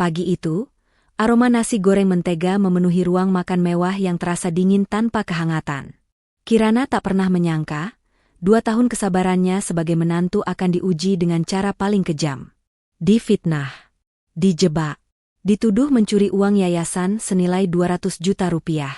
Pagi itu, aroma nasi goreng mentega memenuhi ruang makan mewah yang terasa dingin tanpa kehangatan. Kirana tak pernah menyangka, 2 tahun kesabarannya sebagai menantu akan diuji dengan cara paling kejam. Difitnah, dijebak, dituduh mencuri uang yayasan senilai 200 juta rupiah.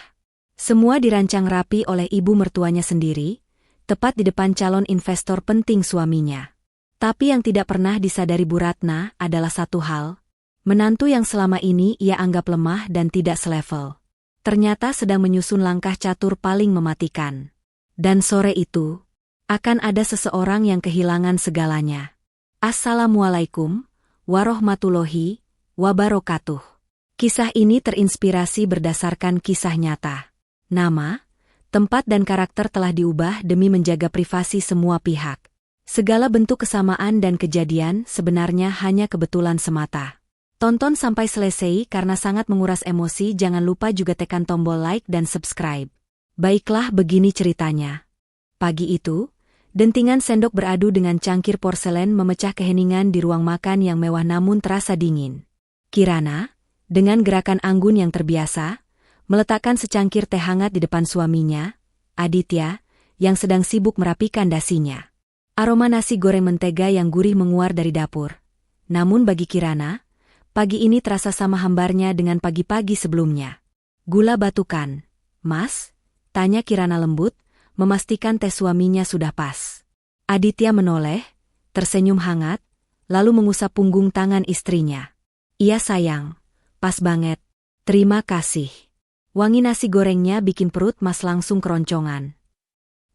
Semua dirancang rapi oleh ibu mertuanya sendiri, tepat di depan calon investor penting suaminya. Tapi yang tidak pernah disadari Bu Ratna adalah satu hal. Menantu yang selama ini ia anggap lemah dan tidak selevel, ternyata sedang menyusun langkah catur paling mematikan. Dan sore itu, akan ada seseorang yang kehilangan segalanya. Assalamualaikum warahmatullahi wabarakatuh. Kisah ini terinspirasi berdasarkan kisah nyata. Nama, tempat dan karakter telah diubah demi menjaga privasi semua pihak. Segala bentuk kesamaan dan kejadian sebenarnya hanya kebetulan semata. Tonton sampai selesai karena sangat menguras emosi. Jangan lupa juga tekan tombol like dan subscribe. Baiklah, begini ceritanya. Pagi itu, dentingan sendok beradu dengan cangkir porselen memecah keheningan di ruang makan yang mewah namun terasa dingin. Kirana, dengan gerakan anggun yang terbiasa, meletakkan secangkir teh hangat di depan suaminya, Aditya, yang sedang sibuk merapikan dasinya. Aroma nasi goreng mentega yang gurih menguar dari dapur. Namun bagi Kirana, pagi ini terasa sama hambarnya dengan pagi-pagi sebelumnya. Gula batukan, Mas? Tanya Kirana lembut, memastikan teh suaminya sudah pas. Aditya menoleh, tersenyum hangat, lalu mengusap punggung tangan istrinya. Iya sayang, pas banget. Terima kasih. Wangi nasi gorengnya bikin perut Mas langsung keroncongan.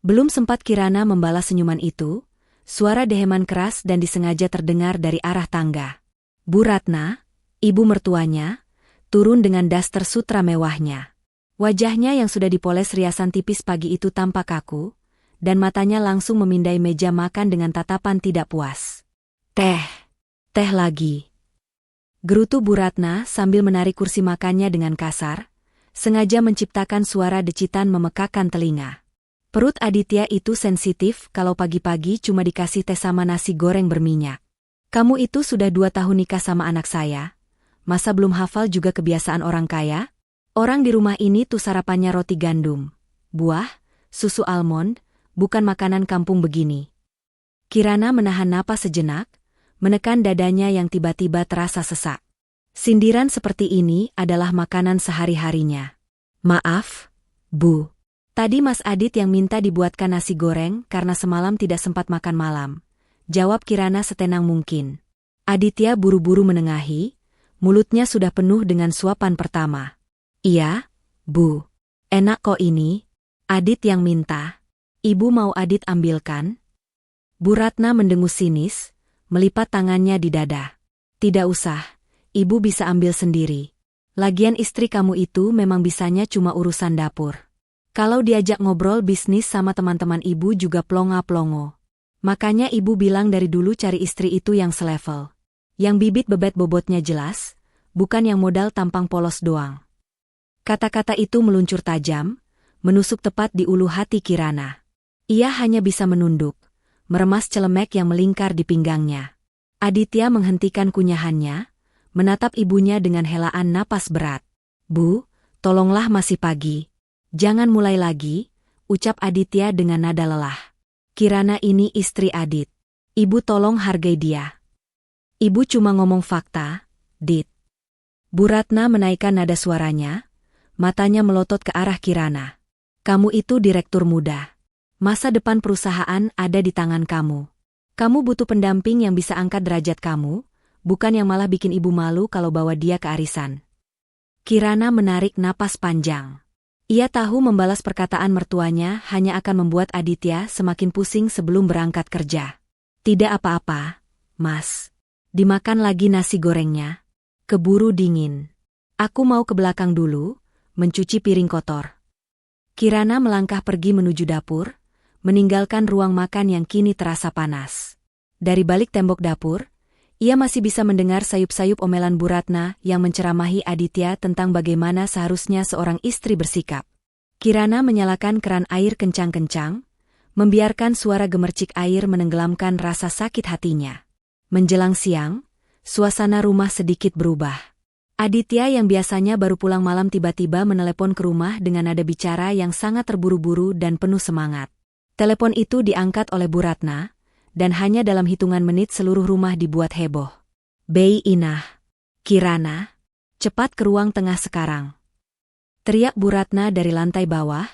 Belum sempat Kirana membalas senyuman itu, suara deheman keras dan disengaja terdengar dari arah tangga. Bu Ratna, ibu mertuanya, turun dengan daster sutra mewahnya. Wajahnya yang sudah dipoles riasan tipis pagi itu tampak kaku, dan matanya langsung memindai meja makan dengan tatapan tidak puas. Teh lagi. Gerutu Bu Ratna sambil menarik kursi makannya dengan kasar, sengaja menciptakan suara decitan memekakan telinga. Perut Aditya itu sensitif kalau pagi-pagi cuma dikasih teh sama nasi goreng berminyak. Kamu itu sudah 2 tahun nikah sama anak saya. Masa belum hafal juga kebiasaan orang kaya? Orang di rumah ini tuh sarapannya roti gandum, buah, susu almond, bukan makanan kampung begini. Kirana menahan napas sejenak, menekan dadanya yang tiba-tiba terasa sesak. Sindiran seperti ini adalah makanan sehari-harinya. Maaf, Bu. Tadi Mas Adit yang minta dibuatkan nasi goreng karena semalam tidak sempat makan malam. Jawab Kirana setenang mungkin. Aditya buru-buru menengahi, mulutnya sudah penuh dengan suapan pertama. Iya, Bu. Enak kok ini. Adit yang minta. Ibu mau Adit ambilkan? Bu Ratna mendengus sinis, melipat tangannya di dada. Tidak usah, ibu bisa ambil sendiri. Lagian istri kamu itu memang bisanya cuma urusan dapur. Kalau diajak ngobrol bisnis sama teman-teman ibu juga plonga-plongo. Makanya ibu bilang dari dulu cari istri itu yang selevel. Yang bibit bebet bobotnya jelas, bukan yang modal tampang polos doang. Kata-kata itu meluncur tajam, menusuk tepat di ulu hati Kirana. Ia hanya bisa menunduk, meremas celemek yang melingkar di pinggangnya. Aditya menghentikan kunyahannya, menatap ibunya dengan helaan napas berat. Bu, tolonglah masih pagi. Jangan mulai lagi, ucap Aditya dengan nada lelah. Kirana ini istri Adit. Ibu tolong hargai dia. Ibu cuma ngomong fakta, Dit. Bu Ratna menaikkan nada suaranya, matanya melotot ke arah Kirana. Kamu itu direktur muda. Masa depan perusahaan ada di tangan kamu. Kamu butuh pendamping yang bisa angkat derajat kamu, bukan yang malah bikin ibu malu kalau bawa dia ke arisan. Kirana menarik napas panjang. Ia tahu membalas perkataan mertuanya hanya akan membuat Aditya semakin pusing sebelum berangkat kerja. Tidak apa-apa, Mas. Dimakan lagi nasi gorengnya. Keburu dingin. Aku mau ke belakang dulu, mencuci piring kotor. Kirana melangkah pergi menuju dapur, meninggalkan ruang makan yang kini terasa panas. Dari balik tembok dapur, ia masih bisa mendengar sayup-sayup omelan Bu Ratna yang menceramahi Aditya tentang bagaimana seharusnya seorang istri bersikap. Kirana menyalakan keran air kencang-kencang, membiarkan suara gemercik air menenggelamkan rasa sakit hatinya. Menjelang siang, suasana rumah sedikit berubah. Aditya yang biasanya baru pulang malam tiba-tiba menelepon ke rumah dengan nada bicara yang sangat terburu-buru dan penuh semangat. Telepon itu diangkat oleh Bu Ratna, dan hanya dalam hitungan menit seluruh rumah dibuat heboh. "Bei Inah, Kirana, cepat ke ruang tengah sekarang," teriak Bu Ratna dari lantai bawah,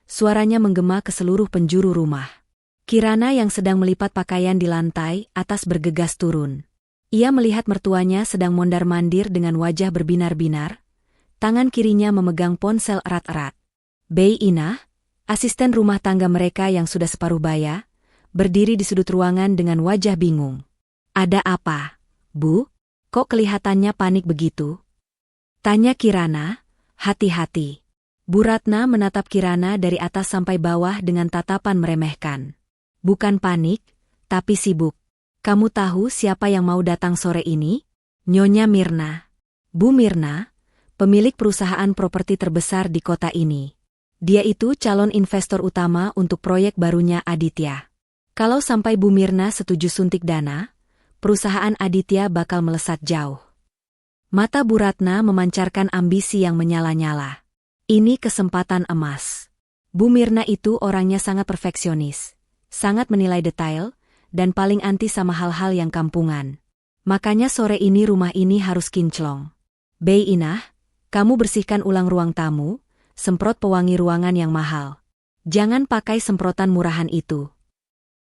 suaranya menggema ke seluruh penjuru rumah. Kirana yang sedang melipat pakaian di lantai atas bergegas turun. Ia melihat mertuanya sedang mondar-mandir dengan wajah berbinar-binar, tangan kirinya memegang ponsel erat-erat. Bei Inah, asisten rumah tangga mereka yang sudah separuh baya, berdiri di sudut ruangan dengan wajah bingung. "Ada apa, Bu? Kok kelihatannya panik begitu?" tanya Kirana. "Hati-hati." Bu Ratna menatap Kirana dari atas sampai bawah dengan tatapan meremehkan. "Bukan panik, tapi sibuk. Kamu tahu siapa yang mau datang sore ini? Nyonya Mirna. Bu Mirna, pemilik perusahaan properti terbesar di kota ini. Dia itu calon investor utama untuk proyek barunya Aditya. Kalau sampai Bu Mirna setuju suntik dana, perusahaan Aditya bakal melesat jauh." Mata Bu Ratna memancarkan ambisi yang menyala-nyala. Ini kesempatan emas. Bu Mirna itu orangnya sangat perfeksionis, sangat menilai detail, dan paling anti sama hal-hal yang kampungan. Makanya sore ini rumah ini harus kinclong. "Bei Inah, kamu bersihkan ulang ruang tamu, semprot pewangi ruangan yang mahal. Jangan pakai semprotan murahan itu."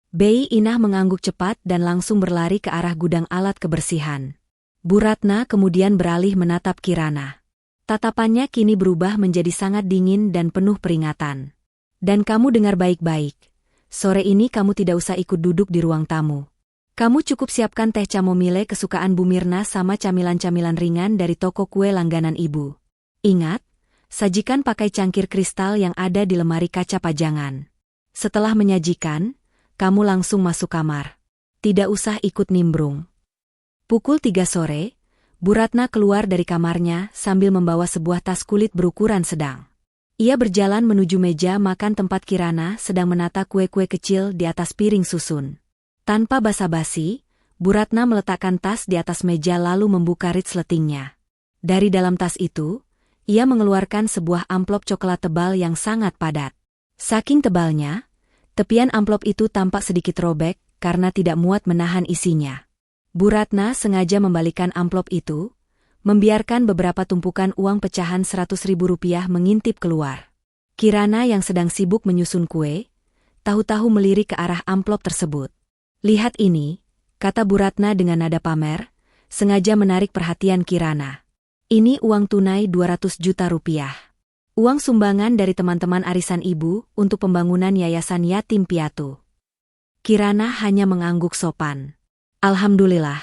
Bei Inah mengangguk cepat dan langsung berlari ke arah gudang alat kebersihan. Bu Ratna kemudian beralih menatap Kirana. Tatapannya kini berubah menjadi sangat dingin dan penuh peringatan. "Dan kamu dengar baik-baik. Sore ini kamu tidak usah ikut duduk di ruang tamu. Kamu cukup siapkan teh chamomile kesukaan Bu Mirna sama camilan-camilan ringan dari toko kue langganan Ibu. Ingat, sajikan pakai cangkir kristal yang ada di lemari kaca pajangan. Setelah menyajikan, kamu langsung masuk kamar. Tidak usah ikut nimbrung." Pukul 3 sore, Bu Ratna keluar dari kamarnya sambil membawa sebuah tas kulit berukuran sedang. Ia berjalan menuju meja makan tempat Kirana sedang menata kue-kue kecil di atas piring susun. Tanpa basa-basi, Bu Ratna meletakkan tas di atas meja lalu membuka resletingnya. Dari dalam tas itu, ia mengeluarkan sebuah amplop coklat tebal yang sangat padat. Saking tebalnya, tepian amplop itu tampak sedikit robek karena tidak muat menahan isinya. Bu Ratna sengaja membalikkan amplop itu, membiarkan beberapa tumpukan uang pecahan Rp100.000 mengintip keluar. Kirana yang sedang sibuk menyusun kue, tahu-tahu melirik ke arah amplop tersebut. "Lihat ini," kata Bu Ratna dengan nada pamer, sengaja menarik perhatian Kirana. "Ini uang tunai Rp200 juta. Uang sumbangan dari teman-teman arisan Ibu untuk pembangunan yayasan yatim piatu." Kirana hanya mengangguk sopan. "Alhamdulillah,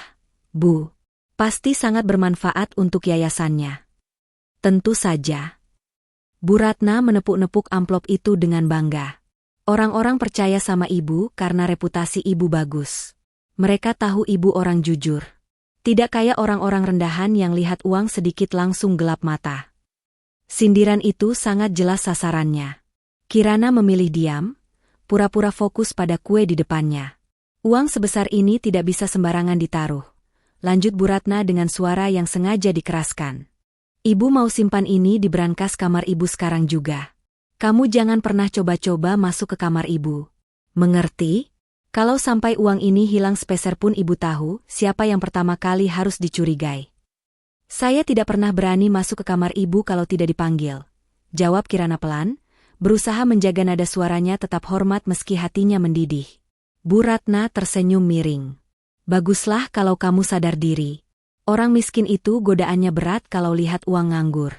Bu. Pasti sangat bermanfaat untuk yayasannya." "Tentu saja." Bu Ratna menepuk-nepuk amplop itu dengan bangga. Orang-orang percaya sama Ibu karena reputasi Ibu bagus. Mereka tahu Ibu orang jujur. Tidak kayak orang-orang rendahan yang lihat uang sedikit langsung gelap mata. Sindiran itu sangat jelas sasarannya. Kirana memilih diam, pura-pura fokus pada kue di depannya. "Uang sebesar ini tidak bisa sembarangan ditaruh," lanjut Bu Ratna dengan suara yang sengaja dikeraskan. "Ibu mau simpan ini di brankas kamar Ibu sekarang juga. Kamu jangan pernah coba-coba masuk ke kamar Ibu. Mengerti? Kalau sampai uang ini hilang sepeser pun Ibu tahu siapa yang pertama kali harus dicurigai." "Saya tidak pernah berani masuk ke kamar Ibu kalau tidak dipanggil," jawab Kirana pelan, berusaha menjaga nada suaranya tetap hormat meski hatinya mendidih. Bu Ratna tersenyum miring. "Baguslah kalau kamu sadar diri. Orang miskin itu godaannya berat kalau lihat uang nganggur.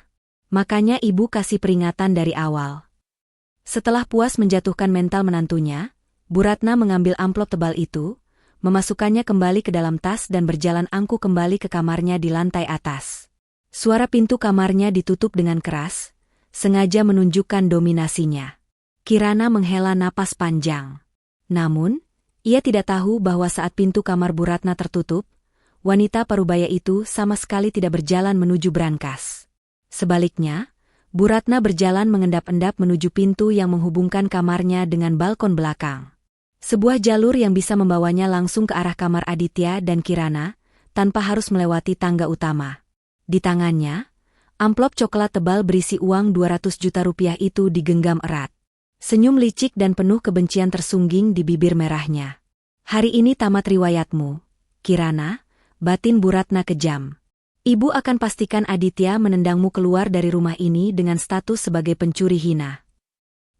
Makanya Ibu kasih peringatan dari awal." Setelah puas menjatuhkan mental menantunya, Bu Ratna mengambil amplop tebal itu, memasukkannya kembali ke dalam tas dan berjalan angkuh kembali ke kamarnya di lantai atas. Suara pintu kamarnya ditutup dengan keras, sengaja menunjukkan dominasinya. Kirana menghela napas panjang. Namun, ia tidak tahu bahwa saat pintu kamar Bu Ratna tertutup, wanita parubaya itu sama sekali tidak berjalan menuju brankas. Sebaliknya, Bu Ratna berjalan mengendap-endap menuju pintu yang menghubungkan kamarnya dengan balkon belakang. Sebuah jalur yang bisa membawanya langsung ke arah kamar Aditya dan Kirana, tanpa harus melewati tangga utama. Di tangannya, amplop coklat tebal berisi uang 200 juta rupiah itu digenggam erat. Senyum licik dan penuh kebencian tersungging di bibir merahnya. Hari ini tamat riwayatmu, Kirana, batin Bu Ratna kejam. Ibu akan pastikan Aditya menendangmu keluar dari rumah ini dengan status sebagai pencuri hina.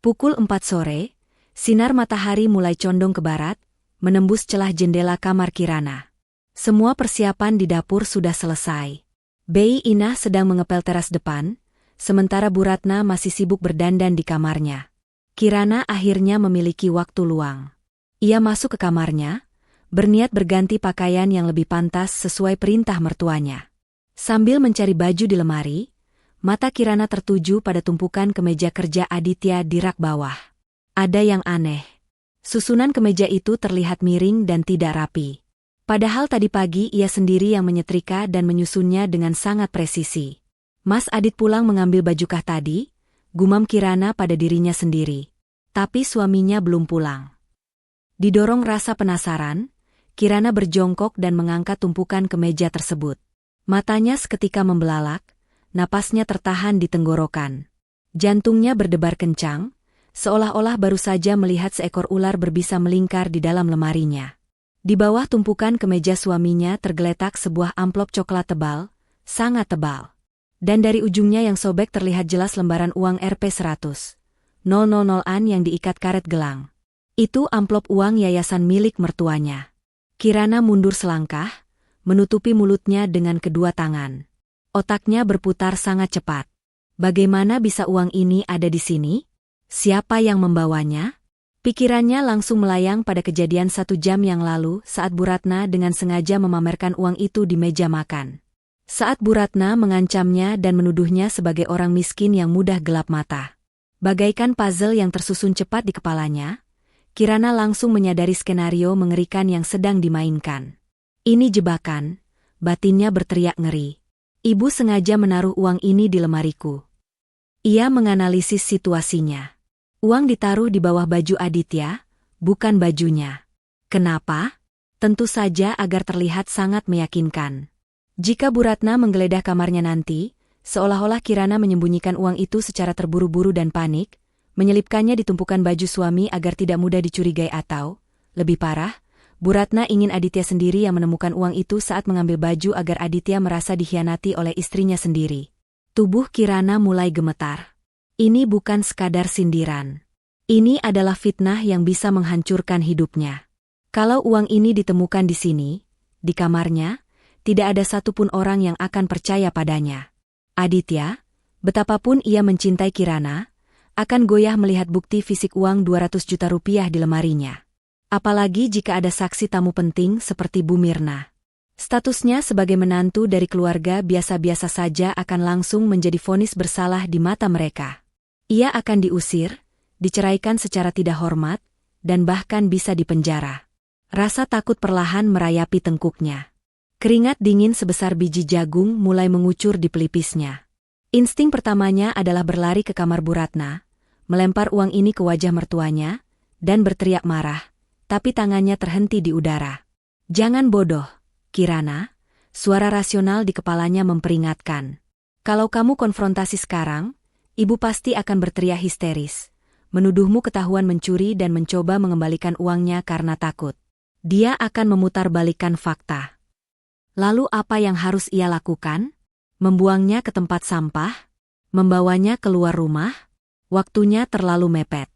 Pukul 4 sore, sinar matahari mulai condong ke barat, menembus celah jendela kamar Kirana. Semua persiapan di dapur sudah selesai. Bei Inah sedang mengepel teras depan, sementara Bu Ratna masih sibuk berdandan di kamarnya. Kirana akhirnya memiliki waktu luang. Ia masuk ke kamarnya, berniat berganti pakaian yang lebih pantas sesuai perintah mertuanya. Sambil mencari baju di lemari, mata Kirana tertuju pada tumpukan kemeja kerja Aditya di rak bawah. Ada yang aneh. Susunan kemeja itu terlihat miring dan tidak rapi. Padahal tadi pagi ia sendiri yang menyetrika dan menyusunnya dengan sangat presisi. Mas Adit pulang mengambil bajukah tadi? Gumam Kirana pada dirinya sendiri. Tapi suaminya belum pulang. Didorong rasa penasaran, Kirana berjongkok dan mengangkat tumpukan kemeja tersebut. Matanya seketika membelalak, napasnya tertahan di tenggorokan. Jantungnya berdebar kencang, seolah-olah baru saja melihat seekor ular berbisa melingkar di dalam lemarinya. Di bawah tumpukan kemeja suaminya tergeletak sebuah amplop coklat tebal, sangat tebal. Dan dari ujungnya yang sobek terlihat jelas lembaran uang Rp100. 000-an yang diikat karet gelang. Itu amplop uang yayasan milik mertuanya. Kirana mundur selangkah, menutupi mulutnya dengan kedua tangan. Otaknya berputar sangat cepat. Bagaimana bisa uang ini ada di sini? Siapa yang membawanya? Pikirannya langsung melayang pada kejadian 1 jam yang lalu saat Bu Ratna dengan sengaja memamerkan uang itu di meja makan. Saat Bu Ratna mengancamnya dan menuduhnya sebagai orang miskin yang mudah gelap mata. Bagaikan puzzle yang tersusun cepat di kepalanya, Kirana langsung menyadari skenario mengerikan yang sedang dimainkan. Ini jebakan, batinnya berteriak ngeri. Ibu sengaja menaruh uang ini di lemariku. Ia menganalisis situasinya. Uang ditaruh di bawah baju Aditya, bukan bajunya. Kenapa? Tentu saja agar terlihat sangat meyakinkan. Jika Bu Ratna menggeledah kamarnya nanti, seolah-olah Kirana menyembunyikan uang itu secara terburu-buru dan panik, menyelipkannya di tumpukan baju suami agar tidak mudah dicurigai atau, lebih parah, Bu Ratna ingin Aditya sendiri yang menemukan uang itu saat mengambil baju agar Aditya merasa dikhianati oleh istrinya sendiri. Tubuh Kirana mulai gemetar. Ini bukan sekadar sindiran. Ini adalah fitnah yang bisa menghancurkan hidupnya. Kalau uang ini ditemukan di sini, di kamarnya, tidak ada satupun orang yang akan percaya padanya. Aditya, betapapun ia mencintai Kirana, akan goyah melihat bukti fisik uang 200 juta rupiah di lemarinya. Apalagi jika ada saksi tamu penting seperti Bu Mirna. Statusnya sebagai menantu dari keluarga biasa-biasa saja akan langsung menjadi vonis bersalah di mata mereka. Ia akan diusir, diceraikan secara tidak hormat, dan bahkan bisa dipenjara. Rasa takut perlahan merayapi tengkuknya. Keringat dingin sebesar biji jagung mulai mengucur di pelipisnya. Insting pertamanya adalah berlari ke kamar Bu Ratna, melempar uang ini ke wajah mertuanya, dan berteriak marah, tapi tangannya terhenti di udara. Jangan bodoh, Kirana, suara rasional di kepalanya memperingatkan. Kalau kamu konfrontasi sekarang, ibu pasti akan berteriak histeris, menuduhmu ketahuan mencuri dan mencoba mengembalikan uangnya karena takut. Dia akan memutarbalikkan fakta. Lalu apa yang harus ia lakukan? Membuangnya ke tempat sampah? Membawanya keluar rumah? Waktunya terlalu mepet.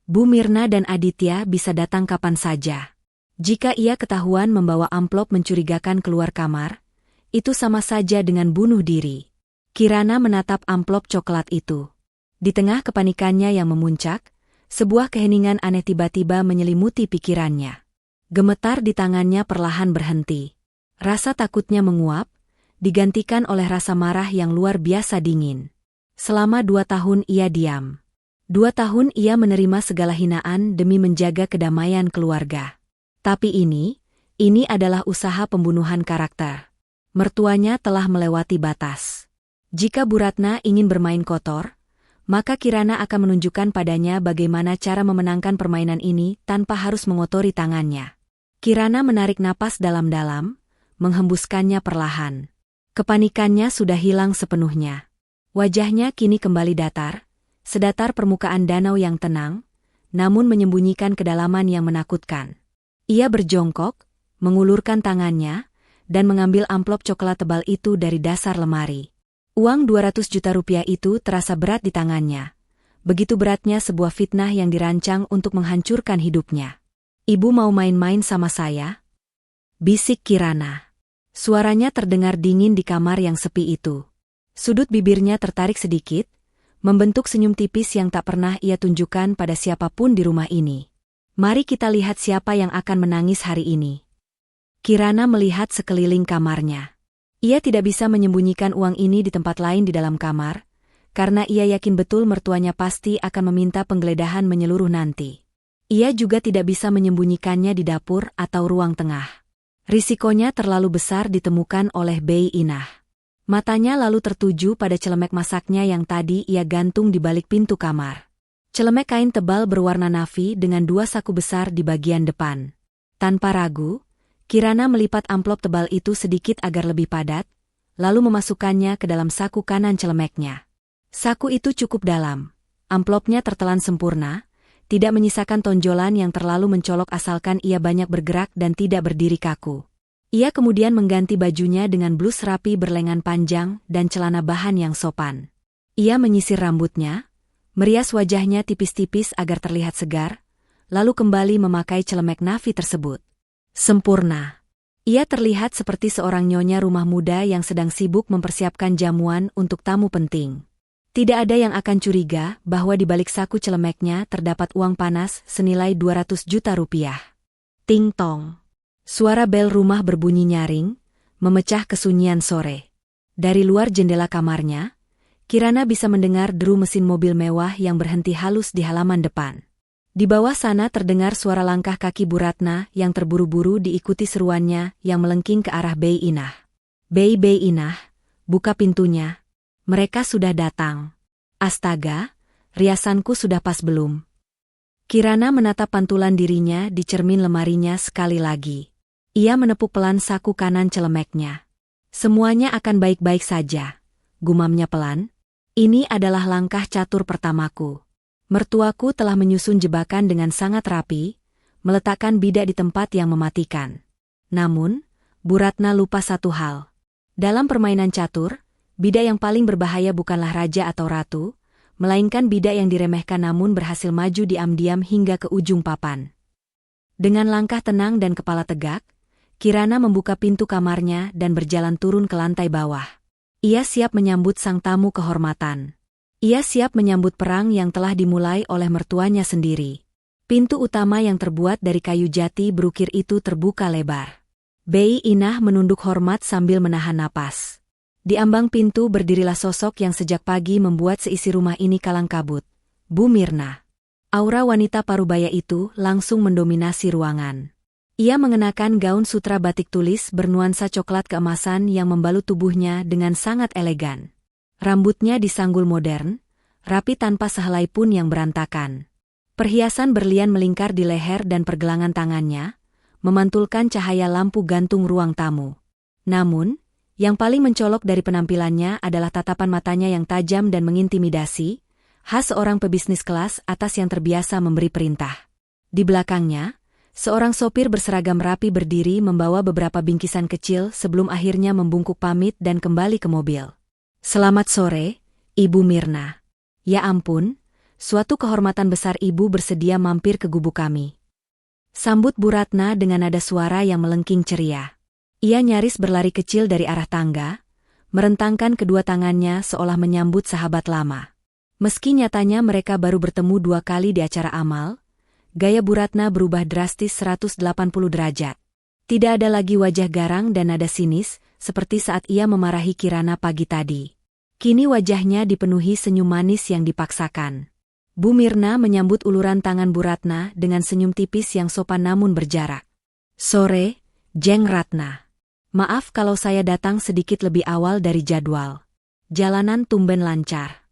Bu Mirna dan Aditya bisa datang kapan saja. Jika ia ketahuan membawa amplop mencurigakan keluar kamar, itu sama saja dengan bunuh diri. Kirana menatap amplop coklat itu. Di tengah kepanikannya yang memuncak, sebuah keheningan aneh tiba-tiba menyelimuti pikirannya. Gemetar di tangannya perlahan berhenti. Rasa takutnya menguap, digantikan oleh rasa marah yang luar biasa dingin. Selama 2 tahun ia diam. 2 tahun ia menerima segala hinaan demi menjaga kedamaian keluarga. Tapi ini adalah usaha pembunuhan karakter. Mertuanya telah melewati batas. Jika Bu Ratna ingin bermain kotor, maka Kirana akan menunjukkan padanya bagaimana cara memenangkan permainan ini tanpa harus mengotori tangannya. Kirana menarik napas dalam-dalam, menghembuskannya perlahan. Kepanikannya sudah hilang sepenuhnya. Wajahnya kini kembali datar, sedatar permukaan danau yang tenang, namun menyembunyikan kedalaman yang menakutkan. Ia berjongkok, mengulurkan tangannya, dan mengambil amplop coklat tebal itu dari dasar lemari. Uang 200 juta rupiah itu terasa berat di tangannya. Begitu beratnya sebuah fitnah yang dirancang untuk menghancurkan hidupnya. "Ibu mau main-main sama saya?" bisik Kirana. Suaranya terdengar dingin di kamar yang sepi itu. Sudut bibirnya tertarik sedikit, membentuk senyum tipis yang tak pernah ia tunjukkan pada siapapun di rumah ini. "Mari kita lihat siapa yang akan menangis hari ini." Kirana melihat sekeliling kamarnya. Ia tidak bisa menyembunyikan uang ini di tempat lain di dalam kamar, karena ia yakin betul mertuanya pasti akan meminta penggeledahan menyeluruh nanti. Ia juga tidak bisa menyembunyikannya di dapur atau ruang tengah. Risikonya terlalu besar ditemukan oleh Bei Inah. Matanya lalu tertuju pada celemek masaknya yang tadi ia gantung di balik pintu kamar. Celemek kain tebal berwarna navy dengan 2 saku besar di bagian depan. Tanpa ragu, Kirana melipat amplop tebal itu sedikit agar lebih padat, lalu memasukkannya ke dalam saku kanan celemeknya. Saku itu cukup dalam. Amplopnya tertelan sempurna, tidak menyisakan tonjolan yang terlalu mencolok asalkan ia banyak bergerak dan tidak berdiri kaku. Ia kemudian mengganti bajunya dengan blus rapi berlengan panjang dan celana bahan yang sopan. Ia menyisir rambutnya, merias wajahnya tipis-tipis agar terlihat segar, lalu kembali memakai celemek navy tersebut. Sempurna. Ia terlihat seperti seorang nyonya rumah muda yang sedang sibuk mempersiapkan jamuan untuk tamu penting. Tidak ada yang akan curiga bahwa di balik saku celemeknya terdapat uang panas senilai 200 juta rupiah. Ting tong. Suara bel rumah berbunyi nyaring, memecah kesunyian sore. Dari luar jendela kamarnya, Kirana bisa mendengar deru mesin mobil mewah yang berhenti halus di halaman depan. Di bawah sana terdengar suara langkah kaki Bu Ratna yang terburu-buru diikuti seruannya yang melengking ke arah Bei Inah. Bei Inah, buka pintunya. Mereka sudah datang. Astaga, riasanku sudah pas belum? Kirana menatap pantulan dirinya di cermin lemarinya sekali lagi. Ia menepuk pelan saku kanan celemeknya. "Semuanya akan baik-baik saja," gumamnya pelan. "Ini adalah langkah catur pertamaku. Mertuaku telah menyusun jebakan dengan sangat rapi, meletakkan bidak di tempat yang mematikan. Namun, Bu Ratna lupa satu hal. Dalam permainan catur, bidak yang paling berbahaya bukanlah raja atau ratu, melainkan bidak yang diremehkan namun berhasil maju diam-diam hingga ke ujung papan." Dengan langkah tenang dan kepala tegak, Kirana membuka pintu kamarnya dan berjalan turun ke lantai bawah. Ia siap menyambut sang tamu kehormatan. Ia siap menyambut perang yang telah dimulai oleh mertuanya sendiri. Pintu utama yang terbuat dari kayu jati berukir itu terbuka lebar. Bei Inah menunduk hormat sambil menahan napas. Di ambang pintu berdirilah sosok yang sejak pagi membuat seisi rumah ini kalang kabut, Bu Mirna. Aura wanita parubaya itu langsung mendominasi ruangan. Ia mengenakan gaun sutra batik tulis bernuansa coklat keemasan yang membalut tubuhnya dengan sangat elegan. Rambutnya disanggul modern, rapi tanpa sehelai pun yang berantakan. Perhiasan berlian melingkar di leher dan pergelangan tangannya, memantulkan cahaya lampu gantung ruang tamu. Namun, yang paling mencolok dari penampilannya adalah tatapan matanya yang tajam dan mengintimidasi, khas seorang pebisnis kelas atas yang terbiasa memberi perintah. Di belakangnya, seorang sopir berseragam rapi berdiri membawa beberapa bingkisan kecil sebelum akhirnya membungkuk pamit dan kembali ke mobil. "Selamat sore, Ibu Mirna." "Ya ampun, suatu kehormatan besar Ibu bersedia mampir ke gubuk kami," sambut Bu Ratna dengan nada suara yang melengking ceria. Ia nyaris berlari kecil dari arah tangga, merentangkan kedua tangannya seolah menyambut sahabat lama. Meski nyatanya mereka baru bertemu 2 kali di acara amal, gaya Bu Ratna berubah drastis 180 derajat. Tidak ada lagi wajah garang dan nada sinis, seperti saat ia memarahi Kirana pagi tadi. Kini wajahnya dipenuhi senyum manis yang dipaksakan. Bu Mirna menyambut uluran tangan Bu Ratna dengan senyum tipis yang sopan namun berjarak. "Sore, Jeng Ratna. Maaf kalau saya datang sedikit lebih awal dari jadwal. Jalanan tumben lancar."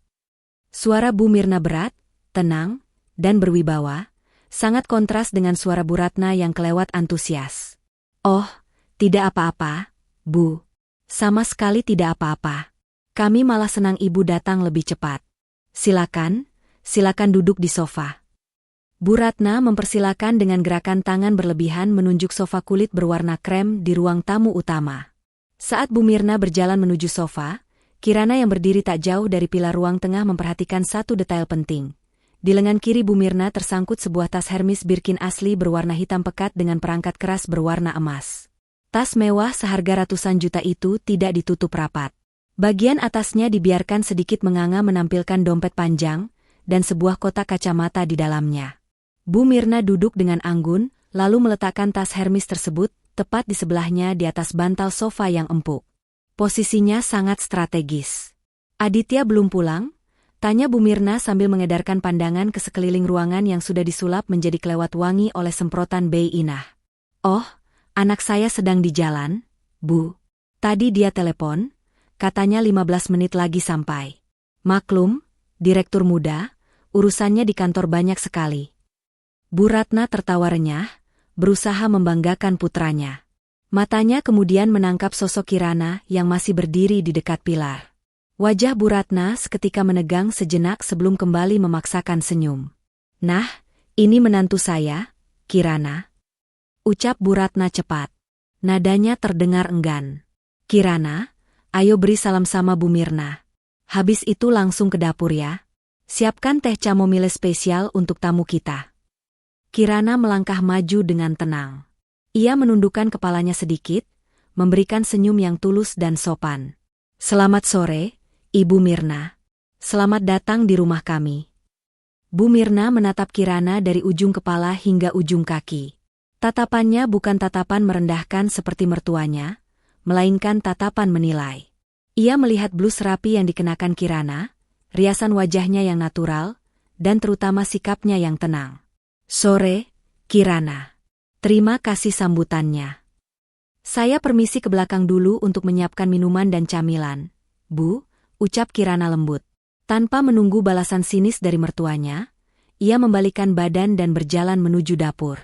Suara Bu Mirna berat, tenang, dan berwibawa, sangat kontras dengan suara Bu Ratna yang kelewat antusias. "Oh, tidak apa-apa, Bu. Sama sekali tidak apa-apa. Kami malah senang ibu datang lebih cepat. Silakan duduk di sofa. Bu Ratna mempersilakan dengan gerakan tangan berlebihan menunjuk sofa kulit berwarna krem di ruang tamu utama. Saat Bu Mirna berjalan menuju sofa, Kirana yang berdiri tak jauh dari pilar ruang tengah memperhatikan satu detail penting. Di lengan kiri Bu Mirna tersangkut sebuah tas Hermes Birkin asli berwarna hitam pekat dengan perangkat keras berwarna emas. Tas mewah seharga ratusan juta itu tidak ditutup rapat. Bagian atasnya dibiarkan sedikit menganga menampilkan dompet panjang dan sebuah kotak kacamata di dalamnya. Bu Mirna duduk dengan anggun, lalu meletakkan tas Hermes tersebut tepat di sebelahnya di atas bantal sofa yang empuk. Posisinya sangat strategis. Aditya belum pulang? Tanya Bu Mirna sambil mengedarkan pandangan ke sekeliling ruangan yang sudah disulap menjadi kelewat wangi oleh semprotan Bei Inah. Oh, anak saya sedang di jalan, Bu. Tadi dia telepon. Katanya 15 menit lagi sampai. Maklum, direktur muda, urusannya di kantor banyak sekali. Bu Ratna tertawa renyah, berusaha membanggakan putranya. Matanya kemudian menangkap sosok Kirana yang masih berdiri di dekat pilar. Wajah Bu Ratna seketika menegang sejenak sebelum kembali memaksakan senyum. Nah, ini menantu saya, Kirana. Ucap Bu Ratna cepat. Nadanya terdengar enggan. Kirana, ayo beri salam sama Bu Mirna. Habis itu langsung ke dapur ya. Siapkan teh chamomile spesial untuk tamu kita. Kirana melangkah maju dengan tenang. Ia menundukkan kepalanya sedikit, memberikan senyum yang tulus dan sopan. Selamat sore, Ibu Mirna. Selamat datang di rumah kami. Bu Mirna menatap Kirana dari ujung kepala hingga ujung kaki. Tatapannya bukan tatapan merendahkan seperti mertuanya, melainkan tatapan menilai. Ia melihat blus rapi yang dikenakan Kirana, riasan wajahnya yang natural, dan terutama sikapnya yang tenang. Sore, Kirana. Terima kasih sambutannya. Saya permisi ke belakang dulu untuk menyiapkan minuman dan camilan, Bu, ucap Kirana lembut. Tanpa menunggu balasan sinis dari mertuanya, ia membalikkan badan dan berjalan menuju dapur.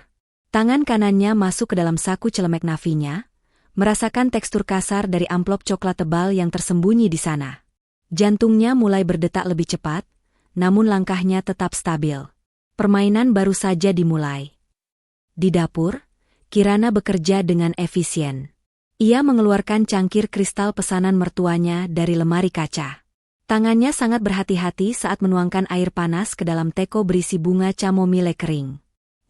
Tangan kanannya masuk ke dalam saku celemek nafinya, merasakan tekstur kasar dari amplop coklat tebal yang tersembunyi di sana. Jantungnya mulai berdetak lebih cepat, namun langkahnya tetap stabil. Permainan baru saja dimulai. Di dapur, Kirana bekerja dengan efisien. Ia mengeluarkan cangkir kristal pesanan mertuanya dari lemari kaca. Tangannya sangat berhati-hati saat menuangkan air panas ke dalam teko berisi bunga chamomile kering.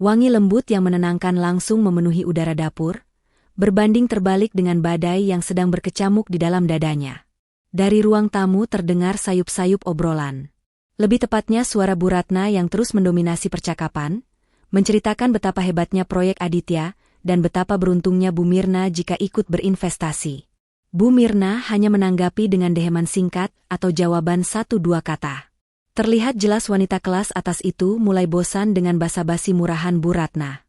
Wangi lembut yang menenangkan langsung memenuhi udara dapur, berbanding terbalik dengan badai yang sedang berkecamuk di dalam dadanya. Dari ruang tamu terdengar sayup-sayup obrolan. Lebih tepatnya suara Bu Ratna yang terus mendominasi percakapan, menceritakan betapa hebatnya proyek Aditya dan betapa beruntungnya Bu Mirna jika ikut berinvestasi. Bu Mirna hanya menanggapi dengan deheman singkat atau jawaban 1-2 kata. Terlihat jelas wanita kelas atas itu mulai bosan dengan basa-basi murahan Bu Ratna.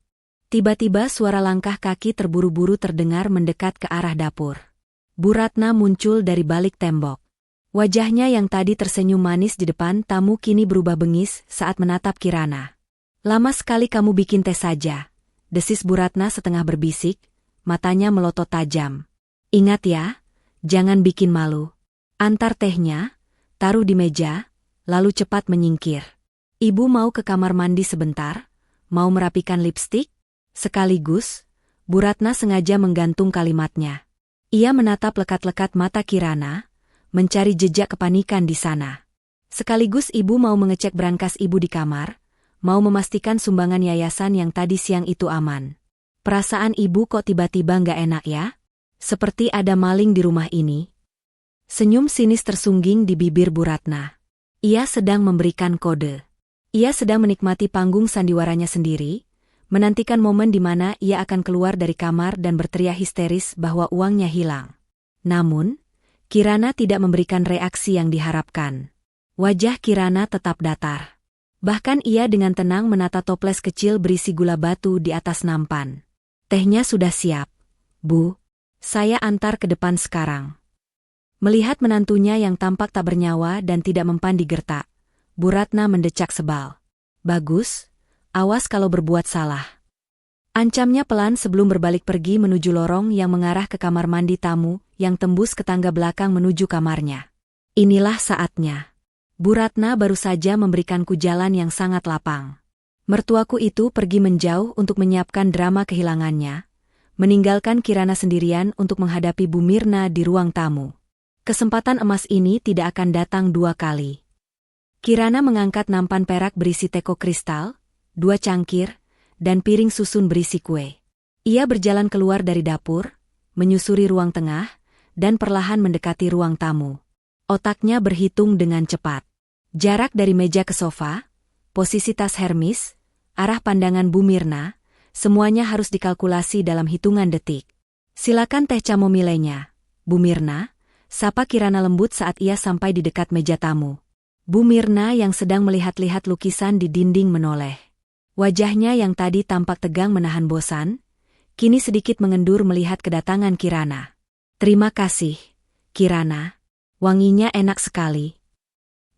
Tiba-tiba suara langkah kaki terburu-buru terdengar mendekat ke arah dapur. Bu Ratna muncul dari balik tembok. Wajahnya yang tadi tersenyum manis di depan tamu kini berubah bengis saat menatap Kirana. Lama sekali kamu bikin teh saja, desis Bu Ratna setengah berbisik, matanya melotot tajam. Ingat ya, jangan bikin malu. Antar tehnya, taruh di meja, lalu cepat menyingkir. Ibu mau ke kamar mandi sebentar, mau merapikan lipstik? Sekaligus, Bu Ratna sengaja menggantung kalimatnya. Ia menatap lekat-lekat mata Kirana, mencari jejak kepanikan di sana. Sekaligus ibu mau mengecek brankas ibu di kamar, mau memastikan sumbangan yayasan yang tadi siang itu aman. Perasaan ibu kok tiba-tiba nggak enak ya? Seperti ada maling di rumah ini. Senyum sinis tersungging di bibir Bu Ratna. Ia sedang memberikan kode. Ia sedang menikmati panggung sandiwaranya sendiri, menantikan momen di mana ia akan keluar dari kamar dan berteriak histeris bahwa uangnya hilang. Namun, Kirana tidak memberikan reaksi yang diharapkan. Wajah Kirana tetap datar. Bahkan ia dengan tenang menata toples kecil berisi gula batu di atas nampan. Tehnya sudah siap, Bu. Saya antar ke depan sekarang. Melihat menantunya yang tampak tak bernyawa dan tidak mempan digertak, Bu Ratna mendecak sebal. Bagus, awas kalau berbuat salah. Ancamnya pelan sebelum berbalik pergi menuju lorong yang mengarah ke kamar mandi tamu yang tembus ke tangga belakang menuju kamarnya. Inilah saatnya. Bu Ratna baru saja memberikanku jalan yang sangat lapang. Mertuaku itu pergi menjauh untuk menyiapkan drama kehilangannya, meninggalkan Kirana sendirian untuk menghadapi Bu Mirna di ruang tamu. Kesempatan emas ini tidak akan datang 2 kali. Kirana mengangkat nampan perak berisi teko kristal, 2 cangkir, dan piring susun berisi kue. Ia berjalan keluar dari dapur, menyusuri ruang tengah, dan perlahan mendekati ruang tamu. Otaknya berhitung dengan cepat. Jarak dari meja ke sofa, posisi tas Hermes, arah pandangan Bu Mirna, semuanya harus dikalkulasi dalam hitungan detik. Silakan teh chamomilenya, Bu Mirna, sapa Kirana lembut saat ia sampai di dekat meja tamu. Bu Mirna yang sedang melihat-lihat lukisan di dinding menoleh. Wajahnya yang tadi tampak tegang menahan bosan, kini sedikit mengendur melihat kedatangan Kirana. Terima kasih, Kirana. Wanginya enak sekali.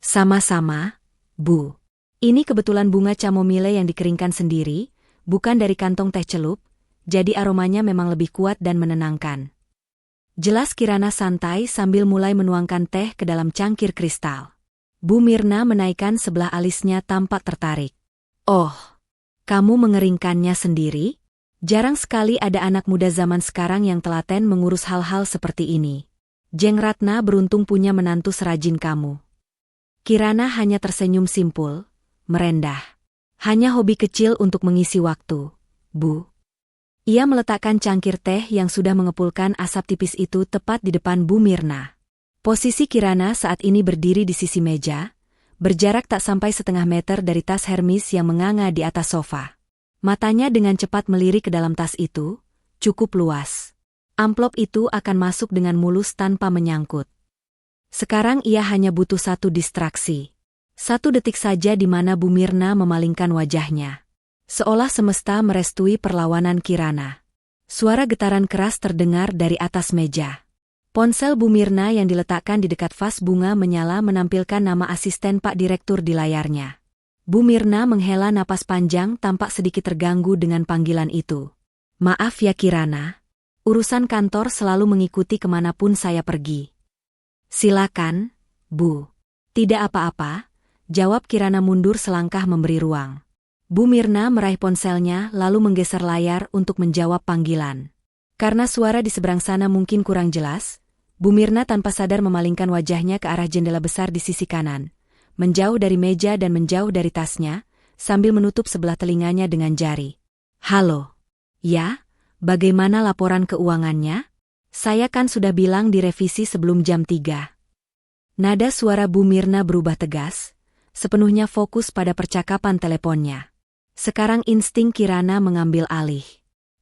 Sama-sama, Bu. Ini kebetulan bunga chamomile yang dikeringkan sendiri, bukan dari kantong teh celup, jadi aromanya memang lebih kuat dan menenangkan. Jelas Kirana santai sambil mulai menuangkan teh ke dalam cangkir kristal. Bu Mirna menaikkan sebelah alisnya tampak tertarik. Oh, kamu mengeringkannya sendiri? Jarang sekali ada anak muda zaman sekarang yang telaten mengurus hal-hal seperti ini. Jeng Ratna beruntung punya menantu serajin kamu. Kirana hanya tersenyum simpul, merendah. Hanya hobi kecil untuk mengisi waktu, Bu. Ia meletakkan cangkir teh yang sudah mengepulkan asap tipis itu tepat di depan Bu Mirna. Posisi Kirana saat ini berdiri di sisi meja, berjarak tak sampai setengah meter dari tas Hermes yang menganga di atas sofa. Matanya dengan cepat melirik ke dalam tas itu, cukup luas. Amplop itu akan masuk dengan mulus tanpa menyangkut. Sekarang ia hanya butuh 1 distraksi. 1 detik saja di mana Bu Mirna memalingkan wajahnya. Seolah semesta merestui perlawanan Kirana. Suara getaran keras terdengar dari atas meja. Ponsel Bu Mirna yang diletakkan di dekat vas bunga menyala menampilkan nama asisten Pak Direktur di layarnya. Bu Mirna menghela napas panjang tampak sedikit terganggu dengan panggilan itu. Maaf ya Kirana. Urusan kantor selalu mengikuti kemanapun saya pergi. Silakan, Bu. Tidak apa-apa. Jawab Kirana mundur selangkah memberi ruang. Bu Mirna meraih ponselnya lalu menggeser layar untuk menjawab panggilan. Karena suara di seberang sana mungkin kurang jelas, Bu Mirna tanpa sadar memalingkan wajahnya ke arah jendela besar di sisi kanan, menjauh dari meja dan menjauh dari tasnya, sambil menutup sebelah telinganya dengan jari. Halo. Ya, bagaimana laporan keuangannya? Saya kan sudah bilang direvisi sebelum jam 3. Nada suara Bu Mirna berubah tegas, sepenuhnya fokus pada percakapan teleponnya. Sekarang insting Kirana mengambil alih.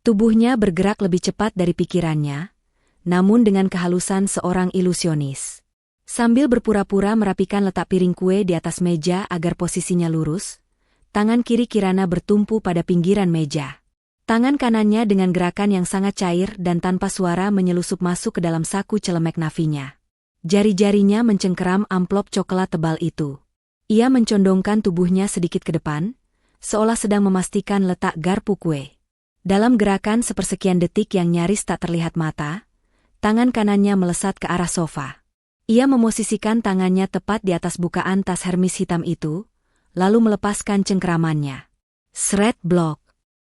Tubuhnya bergerak lebih cepat dari pikirannya, namun dengan kehalusan seorang ilusionis. Sambil berpura-pura merapikan letak piring kue di atas meja agar posisinya lurus, tangan kiri Kirana bertumpu pada pinggiran meja. Tangan kanannya dengan gerakan yang sangat cair dan tanpa suara menyelusup masuk ke dalam saku celemek nafinya. Jari-jarinya mencengkeram amplop coklat tebal itu. Ia mencondongkan tubuhnya sedikit ke depan, seolah sedang memastikan letak garpu kue. Dalam gerakan sepersekian detik yang nyaris tak terlihat mata, tangan kanannya melesat ke arah sofa. Ia memosisikan tangannya tepat di atas bukaan tas Hermes hitam itu, lalu melepaskan cengkeramannya. Sret blok.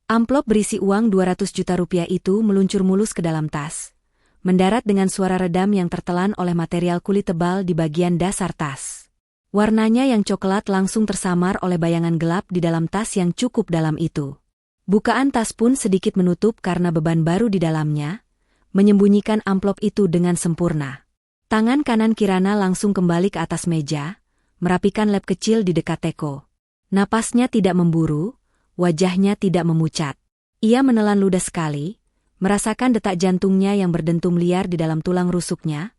Amplop berisi uang 200 juta rupiah itu meluncur mulus ke dalam tas, mendarat dengan suara redam yang tertelan oleh material kulit tebal di bagian dasar tas. Warnanya yang coklat langsung tersamar oleh bayangan gelap di dalam tas yang cukup dalam itu. Bukaan tas pun sedikit menutup karena beban baru di dalamnya, menyembunyikan amplop itu dengan sempurna. Tangan kanan Kirana langsung kembali ke atas meja, merapikan lap kecil di dekat teko. Napasnya tidak memburu, wajahnya tidak memucat. Ia menelan ludah sekali, merasakan detak jantungnya yang berdentum liar di dalam tulang rusuknya,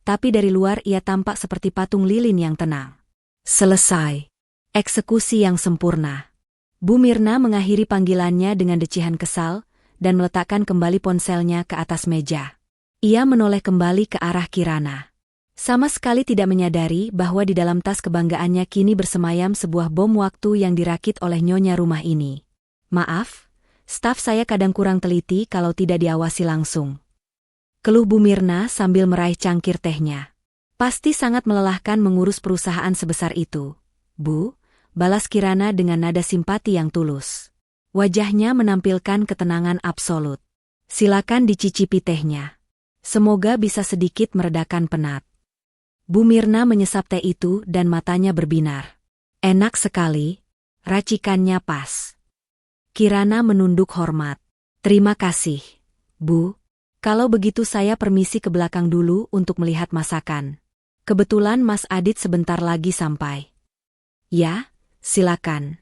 tapi dari luar ia tampak seperti patung lilin yang tenang. Selesai. Eksekusi yang sempurna. Bu Mirna mengakhiri panggilannya dengan decihan kesal dan meletakkan kembali ponselnya ke atas meja. Ia menoleh kembali ke arah Kirana. Sama sekali tidak menyadari bahwa di dalam tas kebanggaannya kini bersemayam sebuah bom waktu yang dirakit oleh nyonya rumah ini. Maaf, staf saya kadang kurang teliti kalau tidak diawasi langsung. Keluh Bu Mirna sambil meraih cangkir tehnya. Pasti sangat melelahkan mengurus perusahaan sebesar itu. Bu, balas Kirana dengan nada simpati yang tulus. Wajahnya menampilkan ketenangan absolut. Silakan dicicipi tehnya. Semoga bisa sedikit meredakan penat. Bu Mirna menyesap teh itu dan matanya berbinar. Enak sekali, racikannya pas. Kirana menunduk hormat. Terima kasih, Bu. Kalau begitu saya permisi ke belakang dulu untuk melihat masakan. Kebetulan Mas Adit sebentar lagi sampai. Ya, silakan.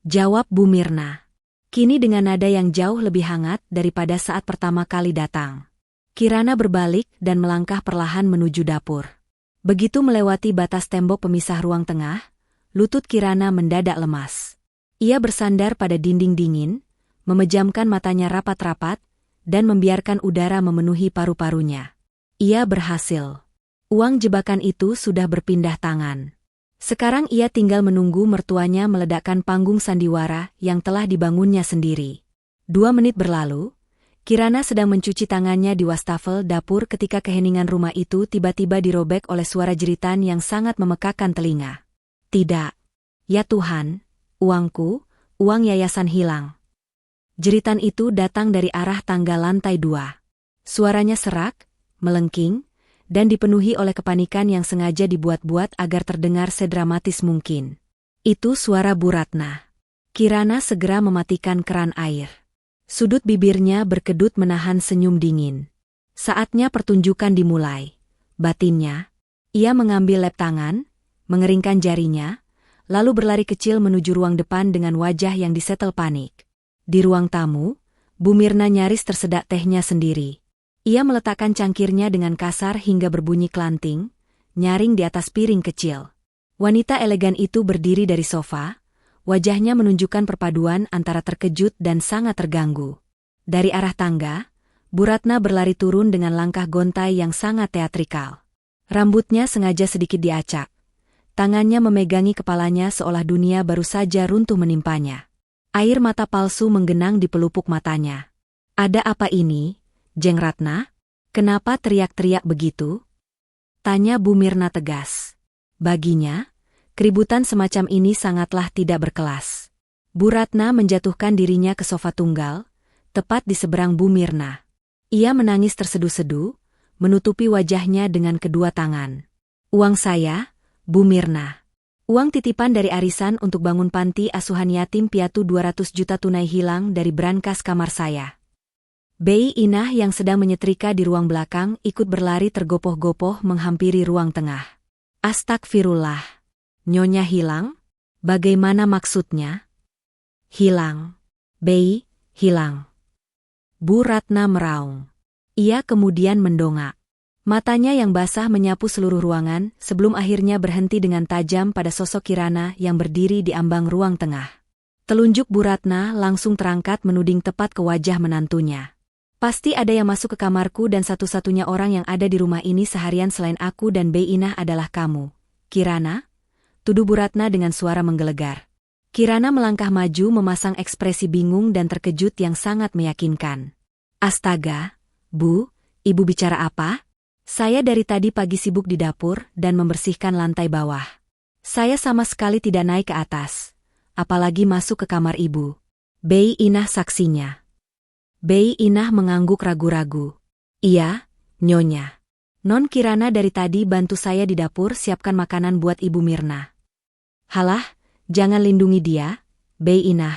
Jawab Bu Mirna. Kini dengan nada yang jauh lebih hangat daripada saat pertama kali datang. Kirana berbalik dan melangkah perlahan menuju dapur. Begitu melewati batas tembok pemisah ruang tengah, lutut Kirana mendadak lemas. Ia bersandar pada dinding dingin, memejamkan matanya rapat-rapat, dan membiarkan udara memenuhi paru-parunya. Ia berhasil. Uang jebakan itu sudah berpindah tangan. Sekarang ia tinggal menunggu mertuanya meledakkan panggung sandiwara yang telah dibangunnya sendiri. 2 menit berlalu, Kirana sedang mencuci tangannya di wastafel dapur ketika keheningan rumah itu tiba-tiba dirobek oleh suara jeritan yang sangat memekakan telinga. Tidak. Ya Tuhan, uangku, uang yayasan hilang. Jeritan itu datang dari arah tangga lantai 2. Suaranya serak, melengking, dan dipenuhi oleh kepanikan yang sengaja dibuat-buat agar terdengar sedramatis mungkin. Itu suara Bu Ratna. Kirana segera mematikan keran air. Sudut bibirnya berkedut menahan senyum dingin. Saatnya pertunjukan dimulai. Batinnya, ia mengambil lem tangan, mengeringkan jarinya, lalu berlari kecil menuju ruang depan dengan wajah yang disetel panik. Di ruang tamu, Bu Mirna nyaris tersedak tehnya sendiri. Ia meletakkan cangkirnya dengan kasar hingga berbunyi klanting, nyaring di atas piring kecil. Wanita elegan itu berdiri dari sofa, wajahnya menunjukkan perpaduan antara terkejut dan sangat terganggu. Dari arah tangga, Bu Ratna berlari turun dengan langkah gontai yang sangat teatrikal. Rambutnya sengaja sedikit diacak. Tangannya memegangi kepalanya seolah dunia baru saja runtuh menimpanya. Air mata palsu menggenang di pelupuk matanya. Ada apa ini, Jeng Ratna? Kenapa teriak-teriak begitu? Tanya Bu Mirna tegas. Baginya, keributan semacam ini sangatlah tidak berkelas. Bu Ratna menjatuhkan dirinya ke sofa tunggal, tepat di seberang Bu Mirna. Ia menangis terseduh-seduh, menutupi wajahnya dengan kedua tangan. Uang saya, Bu Mirna. Uang titipan dari arisan untuk bangun panti asuhan yatim piatu 200 juta tunai hilang dari brankas kamar saya. Bei Inah yang sedang menyetrika di ruang belakang ikut berlari tergopoh-gopoh menghampiri ruang tengah. Astagfirullah. Nyonya hilang? Bagaimana maksudnya? Hilang. Bei, hilang. Bu Ratna meraung. Ia kemudian mendongak. Matanya yang basah menyapu seluruh ruangan sebelum akhirnya berhenti dengan tajam pada sosok Kirana yang berdiri di ambang ruang tengah. Telunjuk Bu Ratna langsung terangkat menuding tepat ke wajah menantunya. Pasti ada yang masuk ke kamarku dan satu-satunya orang yang ada di rumah ini seharian selain aku dan Bei Inah adalah kamu. Kirana? Tuduh Bu Ratna dengan suara menggelegar. Kirana melangkah maju memasang ekspresi bingung dan terkejut yang sangat meyakinkan. Astaga, Bu, Ibu bicara apa? Saya dari tadi pagi sibuk di dapur dan membersihkan lantai bawah. Saya sama sekali tidak naik ke atas, apalagi masuk ke kamar Ibu. Bei Inah saksinya. Bei Inah mengangguk ragu-ragu. Iya, Nyonya. Non Kirana dari tadi bantu saya di dapur siapkan makanan buat Ibu Mirna. Halah, jangan lindungi dia, Bei Inah.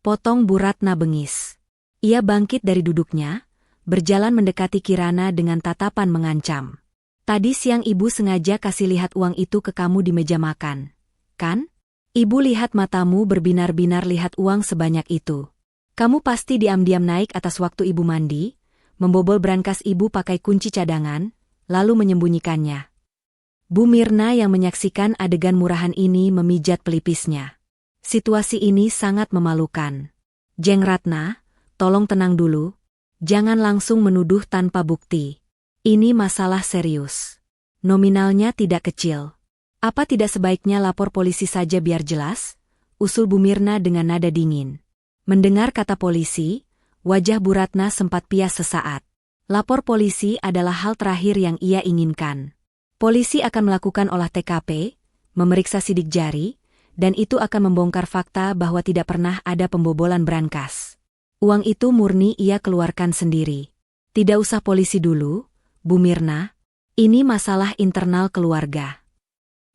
Potong Bu Ratna bengis. Ia bangkit dari duduknya, berjalan mendekati Kirana dengan tatapan mengancam. Tadi siang Ibu sengaja kasih lihat uang itu ke kamu di meja makan, kan? Ibu lihat matamu berbinar-binar lihat uang sebanyak itu. Kamu pasti diam-diam naik atas waktu Ibu mandi, membobol brankas Ibu pakai kunci cadangan, lalu menyembunyikannya. Bu Mirna yang menyaksikan adegan murahan ini memijat pelipisnya. Situasi ini sangat memalukan. Jeng Ratna, tolong tenang dulu. Jangan langsung menuduh tanpa bukti. Ini masalah serius. Nominalnya tidak kecil. Apa tidak sebaiknya lapor polisi saja biar jelas? Usul Bu Mirna dengan nada dingin. Mendengar kata polisi, wajah Bu Ratna sempat pias sesaat. Lapor polisi adalah hal terakhir yang ia inginkan. Polisi akan melakukan olah TKP, memeriksa sidik jari, dan itu akan membongkar fakta bahwa tidak pernah ada pembobolan brankas. Uang itu murni ia keluarkan sendiri. Tidak usah polisi dulu, Bu Mirna. Ini masalah internal keluarga.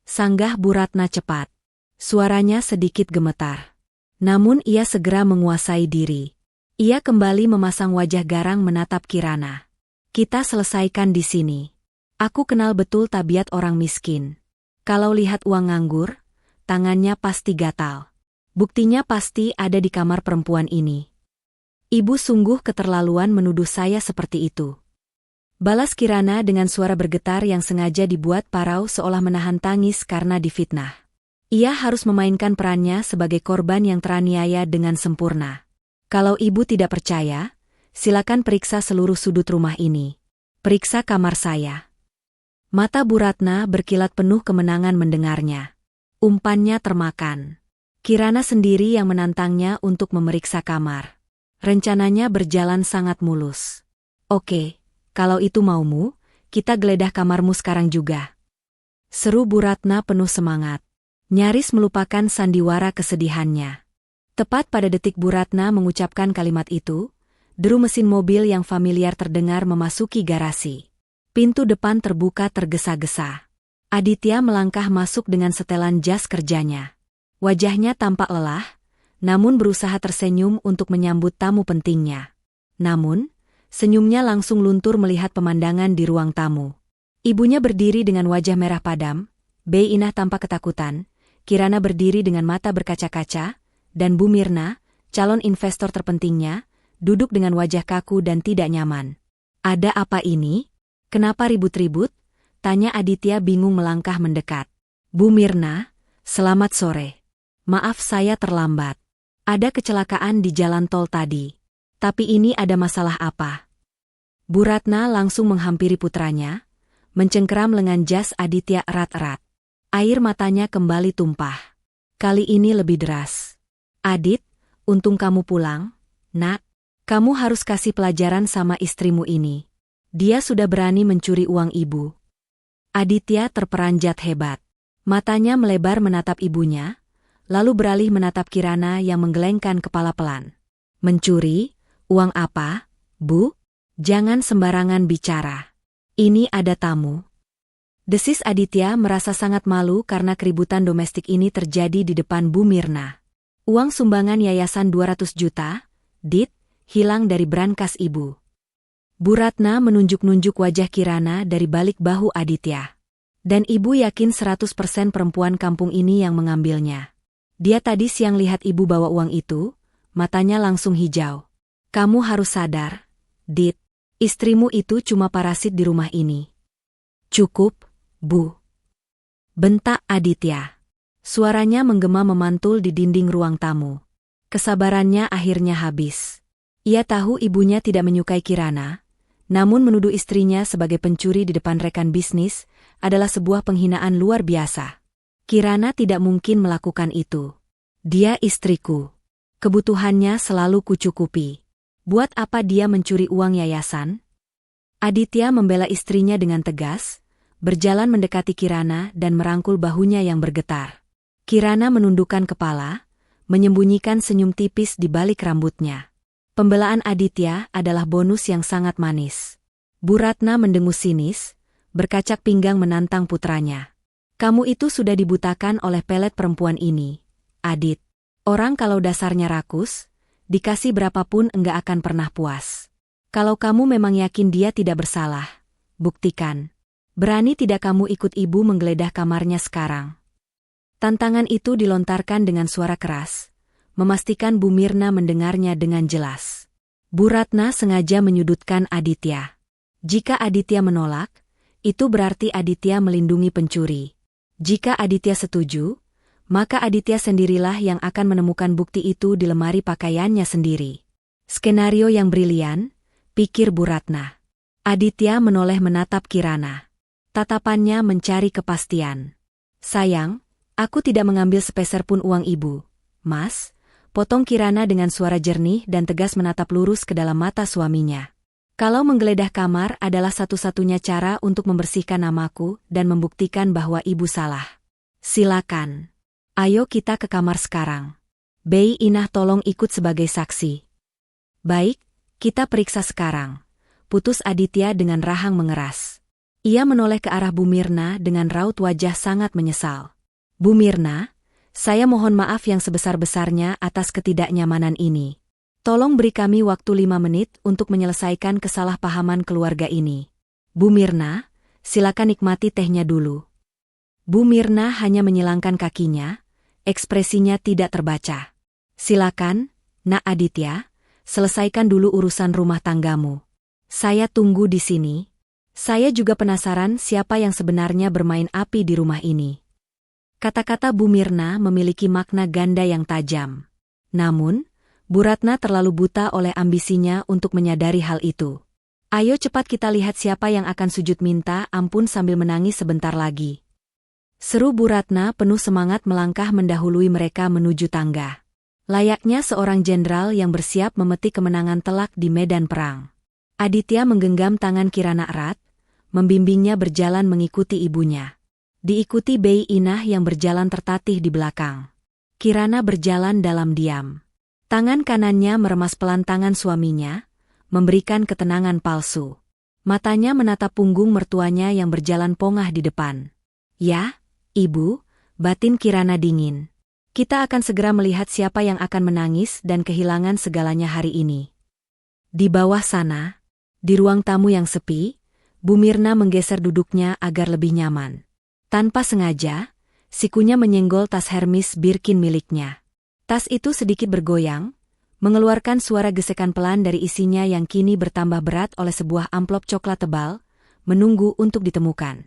Sanggah Bu Ratna cepat. Suaranya sedikit gemetar. Namun ia segera menguasai diri. Ia kembali memasang wajah garang menatap Kirana. Kita selesaikan di sini. Aku kenal betul tabiat orang miskin. Kalau lihat uang nganggur, tangannya pasti gatal. Buktinya pasti ada di kamar perempuan ini. Ibu sungguh keterlaluan menuduh saya seperti itu. Balas Kirana dengan suara bergetar yang sengaja dibuat parau seolah menahan tangis karena difitnah. Ia harus memainkan perannya sebagai korban yang teraniaya dengan sempurna. Kalau ibu tidak percaya, silakan periksa seluruh sudut rumah ini. Periksa kamar saya. Mata Bu Ratna berkilat penuh kemenangan mendengarnya. Umpannya termakan. Kirana sendiri yang menantangnya untuk memeriksa kamar. Rencananya berjalan sangat mulus. Oke, kalau itu maumu, kita geledah kamarmu sekarang juga. Seru Bu Ratna penuh semangat. Nyaris melupakan sandiwara kesedihannya. Tepat pada detik Bu Ratna mengucapkan kalimat itu, deru mesin mobil yang familiar terdengar memasuki garasi. Pintu depan terbuka tergesa-gesa. Aditya melangkah masuk dengan setelan jas kerjanya. Wajahnya tampak lelah, namun berusaha tersenyum untuk menyambut tamu pentingnya. Namun, senyumnya langsung luntur melihat pemandangan di ruang tamu. Ibunya berdiri dengan wajah merah padam, Bei Inah tampak ketakutan, Kirana berdiri dengan mata berkaca-kaca, dan Bu Mirna, calon investor terpentingnya, duduk dengan wajah kaku dan tidak nyaman. Ada apa ini? Kenapa ribut-ribut? Tanya Aditya bingung melangkah mendekat. Bu Mirna, selamat sore. Maaf saya terlambat. Ada kecelakaan di jalan tol tadi. Tapi ini ada masalah apa? Bu Ratna langsung menghampiri putranya, mencengkeram lengan jas Aditya erat-erat. Air matanya kembali tumpah. Kali ini lebih deras. Adit, untung kamu pulang, Nak. Kamu harus kasih pelajaran sama istrimu ini. Dia sudah berani mencuri uang ibu. Aditya terperanjat hebat. Matanya melebar menatap ibunya, lalu beralih menatap Kirana yang menggelengkan kepala pelan. Mencuri? Uang apa, Bu? Jangan sembarangan bicara. Ini ada tamu. Desis Aditya merasa sangat malu karena keributan domestik ini terjadi di depan Bu Mirna. Uang sumbangan yayasan 200 juta, Dit, hilang dari brankas ibu. Bu Ratna menunjuk-nunjuk wajah Kirana dari balik bahu Aditya. Dan ibu yakin 100% perempuan kampung ini yang mengambilnya. Dia tadi siang lihat ibu bawa uang itu, matanya langsung hijau. Kamu harus sadar, Dit, istrimu itu cuma parasit di rumah ini. Cukup, Bu. Bentak Aditya. Suaranya menggema memantul di dinding ruang tamu. Kesabarannya akhirnya habis. Ia tahu ibunya tidak menyukai Kirana, namun menuduh istrinya sebagai pencuri di depan rekan bisnis adalah sebuah penghinaan luar biasa. Kirana tidak mungkin melakukan itu. Dia istriku. Kebutuhannya selalu kucukupi. Buat apa dia mencuri uang yayasan? Aditya membela istrinya dengan tegas, berjalan mendekati Kirana dan merangkul bahunya yang bergetar. Kirana menundukkan kepala, menyembunyikan senyum tipis di balik rambutnya. Pembelaan Aditya adalah bonus yang sangat manis. Bu Ratna mendengus sinis, berkacak pinggang menantang putranya. Kamu itu sudah dibutakan oleh pelet perempuan ini, Adit. Orang kalau dasarnya rakus, dikasih berapapun enggak akan pernah puas. Kalau kamu memang yakin dia tidak bersalah, buktikan. Berani tidak kamu ikut ibu menggeledah kamarnya sekarang? Tantangan itu dilontarkan dengan suara keras, memastikan Bu Mirna mendengarnya dengan jelas. Bu Ratna sengaja menyudutkan Aditya. Jika Aditya menolak, itu berarti Aditya melindungi pencuri. Jika Aditya setuju, maka Aditya sendirilah yang akan menemukan bukti itu di lemari pakaiannya sendiri. Skenario yang brilian, pikir Bu Ratna. Aditya menoleh menatap Kirana. Tatapannya mencari kepastian. Sayang, aku tidak mengambil sepeser pun uang ibu, Mas. Potong Kirana dengan suara jernih dan tegas menatap lurus ke dalam mata suaminya. Kalau menggeledah kamar adalah satu-satunya cara untuk membersihkan namaku dan membuktikan bahwa ibu salah. Silakan. Ayo kita ke kamar sekarang. Bei Inah tolong ikut sebagai saksi. Baik, kita periksa sekarang. Putus Aditya dengan rahang mengeras. Ia menoleh ke arah Bu Mirna dengan raut wajah sangat menyesal. Bu Mirna, saya mohon maaf yang sebesar-besarnya atas ketidaknyamanan ini. Tolong beri kami waktu 5 menit untuk menyelesaikan kesalahpahaman keluarga ini. Bu Mirna, silakan nikmati tehnya dulu. Bu Mirna hanya menyilangkan kakinya, ekspresinya tidak terbaca. Silakan, Nak Aditya, selesaikan dulu urusan rumah tanggamu. Saya tunggu di sini. Saya juga penasaran siapa yang sebenarnya bermain api di rumah ini. Kata-kata Bu Mirna memiliki makna ganda yang tajam. Namun, Bu Ratna terlalu buta oleh ambisinya untuk menyadari hal itu. Ayo cepat kita lihat siapa yang akan sujud minta ampun sambil menangis sebentar lagi. Seru Bu Ratna penuh semangat melangkah mendahului mereka menuju tangga. Layaknya seorang jenderal yang bersiap memetik kemenangan telak di medan perang. Aditya menggenggam tangan Kirana erat, membimbingnya berjalan mengikuti ibunya. Diikuti Bei Inah yang berjalan tertatih di belakang. Kirana berjalan dalam diam. Tangan kanannya meremas pelan tangan suaminya, memberikan ketenangan palsu. Matanya menatap punggung mertuanya yang berjalan pongah di depan. Ya, Ibu, batin Kirana dingin. Kita akan segera melihat siapa yang akan menangis dan kehilangan segalanya hari ini. Di bawah sana, di ruang tamu yang sepi, Bu Mirna menggeser duduknya agar lebih nyaman. Tanpa sengaja, sikunya menyenggol tas Hermes Birkin miliknya. Tas itu sedikit bergoyang, mengeluarkan suara gesekan pelan dari isinya yang kini bertambah berat oleh sebuah amplop coklat tebal, menunggu untuk ditemukan.